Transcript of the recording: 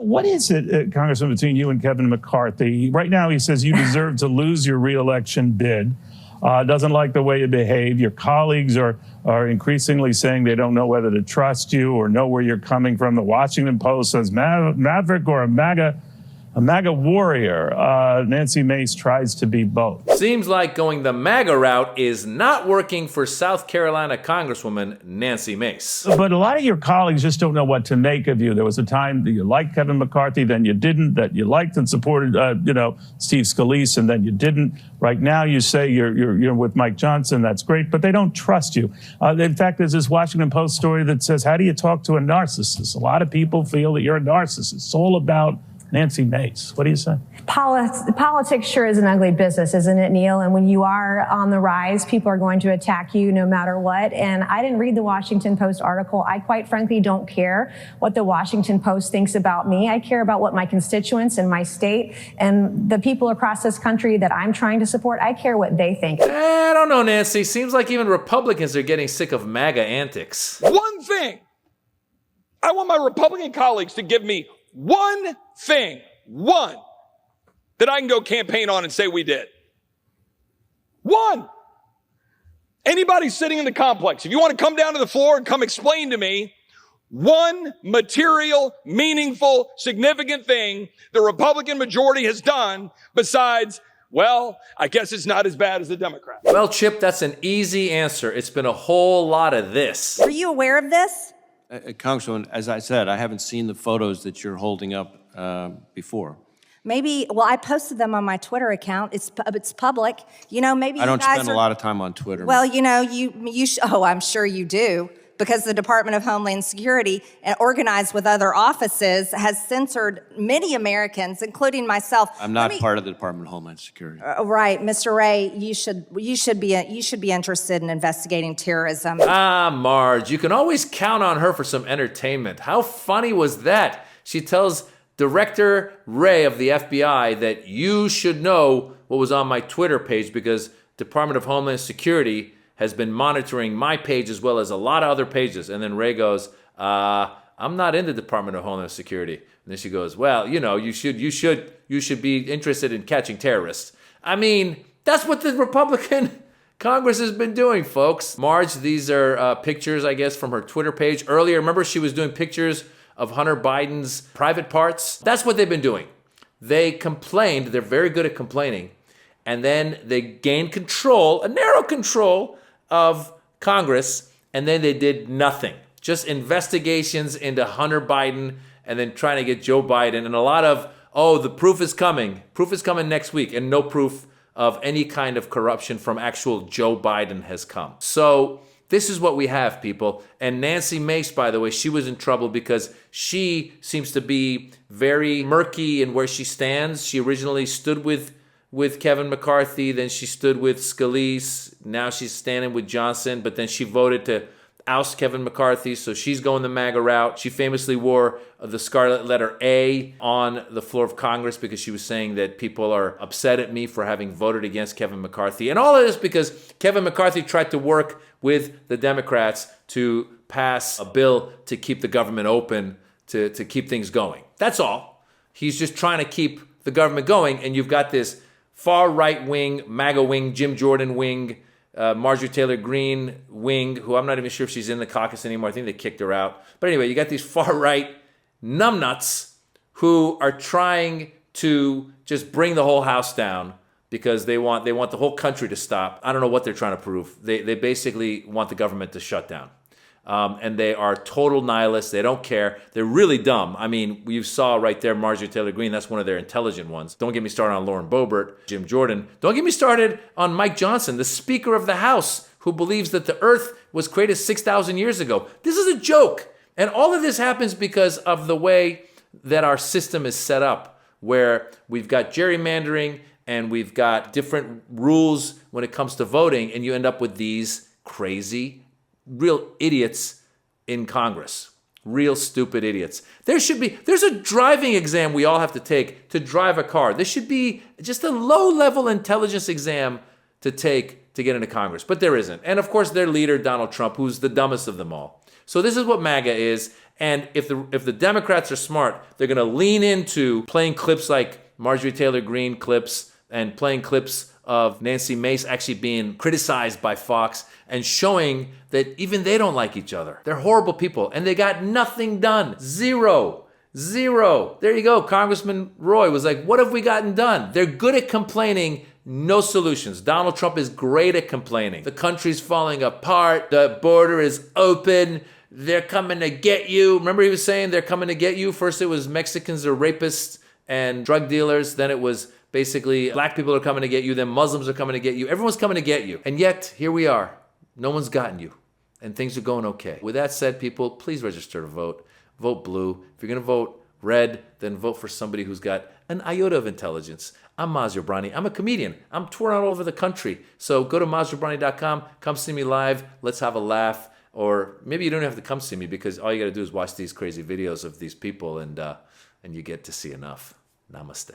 What is it, Congressman, between you and Kevin McCarthy? Right now, he says you deserve to lose your reelection bid. Doesn't like the way you behave. Your colleagues are increasingly saying they don't know whether to trust you or know where you're coming from. The Washington Post says Maverick or a MAGA warrior. Nancy Mace tries to be both. Seems like going the MAGA route is not working for South Carolina Congresswoman Nancy Mace. But a lot of your colleagues just don't know what to make of you. There was a time that you liked Kevin McCarthy, then you didn't, that you liked and supported, Steve Scalise, and then you didn't. Right now, you say you're with Mike Johnson. That's great, but they don't trust you. In fact, there's this Washington Post story that says, how do you talk to a narcissist? A lot of people feel that you're a narcissist. It's all about Nancy Mace. What do you say? Politics sure is an ugly business, isn't it, Neil? And when you are on the rise, people are going to attack you no matter what. And I didn't read the Washington Post article. I quite frankly don't care what the Washington Post thinks about me. I care about what my constituents in my state and the people across this country that I'm trying to support, I care what they think. I don't know, Nancy. Seems like even Republicans are getting sick of MAGA antics. One thing. I want my Republican colleagues to give me one thing, that I can go campaign on and say we did. One. Anybody sitting in the complex, if you want to come down to the floor and come explain to me one material, meaningful, significant thing the Republican majority has done besides, well, I guess it's not as bad as the Democrats. Well, Chip, that's an easy answer. It's been a whole lot of this. Were you aware of this? Congresswoman, as I said, I haven't seen the photos that you're holding up before. Maybe, well, I posted them on my Twitter account. It's public. You know, maybe I don't you guys spend a lot of time on Twitter. Well, you know, I'm sure you do, because the Department of Homeland Security, organized with other offices, has censored many Americans, including myself. I'm not part of the Department of Homeland Security. Right, Mr. Ray, you should be interested in investigating terrorism. Marge, you can always count on her for some entertainment. How funny was that? She tells Director Wray of the FBI that you should know what was on my Twitter page because Department of Homeland Security has been monitoring my page as well as a lot of other pages. And then Wray goes, I'm not in the Department of Homeland Security. And then she goes, well, you know, you should be interested in catching terrorists. I mean, that's what the Republican Congress has been doing, folks. Marge, these are pictures, I guess, from her Twitter page. Earlier, remember she was doing pictures of Hunter Biden's private parts? That's what they've been doing. They complained, they're very good at complaining, and then they gained control, a narrow control of Congress, and then they did nothing. Just investigations into Hunter Biden and then trying to get Joe Biden and a lot of, the proof is coming. Proof is coming next week, and no proof of any kind of corruption from actual Joe Biden has come. So this is what we have, people. And Nancy Mace, by the way, she was in trouble because she seems to be very murky in where she stands. She originally stood with Kevin McCarthy, then she stood with Scalise, now she's standing with Johnson, but then she voted to oust Kevin McCarthy, so she's going the MAGA route. She famously wore the scarlet letter A on the floor of Congress because she was saying that people are upset at me for having voted against Kevin McCarthy. And all of this because Kevin McCarthy tried to work with the Democrats to pass a bill to keep the government open, to keep things going. That's all. He's just trying to keep the government going, and you've got this far right wing, MAGA wing, Jim Jordan wing, Marjorie Taylor Greene wing, who I'm not even sure if she's in the caucus anymore. I think they kicked her out. But anyway, you got these far right numbnuts who are trying to just bring the whole house down because they want the whole country to stop. I don't know what they're trying to prove. They basically want the government to shut down. And they are total nihilists. They don't care. They're really dumb. I mean, you saw right there Marjorie Taylor Greene. That's one of their intelligent ones. Don't get me started on Lauren Boebert, Jim Jordan. Don't get me started on Mike Johnson, the Speaker of the House, who believes that the earth was created 6,000 years ago. This is a joke. And all of this happens because of the way that our system is set up, where we've got gerrymandering and we've got different rules when it comes to voting, and you end up with these crazy real idiots in Congress. Real stupid idiots. There's a driving exam we all have to take to drive a car. There should be just a low-level intelligence exam to take to get into Congress, but there isn't. And of course, their leader, Donald Trump, who's the dumbest of them all. So this is what MAGA is. And if the Democrats are smart, they're going to lean into playing clips like Marjorie Taylor Greene clips and playing clips of Nancy Mace actually being criticized by Fox and showing that even they don't like each other. They're horrible people and they got nothing done. Zero. There you go. Congressman Roy was like, what have we gotten done? They're good at complaining, no solutions. Donald Trump is great at complaining. The country's falling apart. The border is open. They're coming to get you. Remember he was saying they're coming to get you? First it was Mexicans are rapists and drug dealers. Then it was basically black people are coming to get you. Then Muslims are coming to get you. Everyone's coming to get you. And yet, here we are. No one's gotten you. And things are going okay. With that said, people, please register to vote. Vote blue. If you're going to vote red, then vote for somebody who's got an iota of intelligence. I'm Maz Jobrani. I'm a comedian. I'm touring all over the country. So go to mazjobrani.com. Come see me live. Let's have a laugh. Or maybe you don't have to come see me because all you got to do is watch these crazy videos of these people and you get to see enough. Namaste.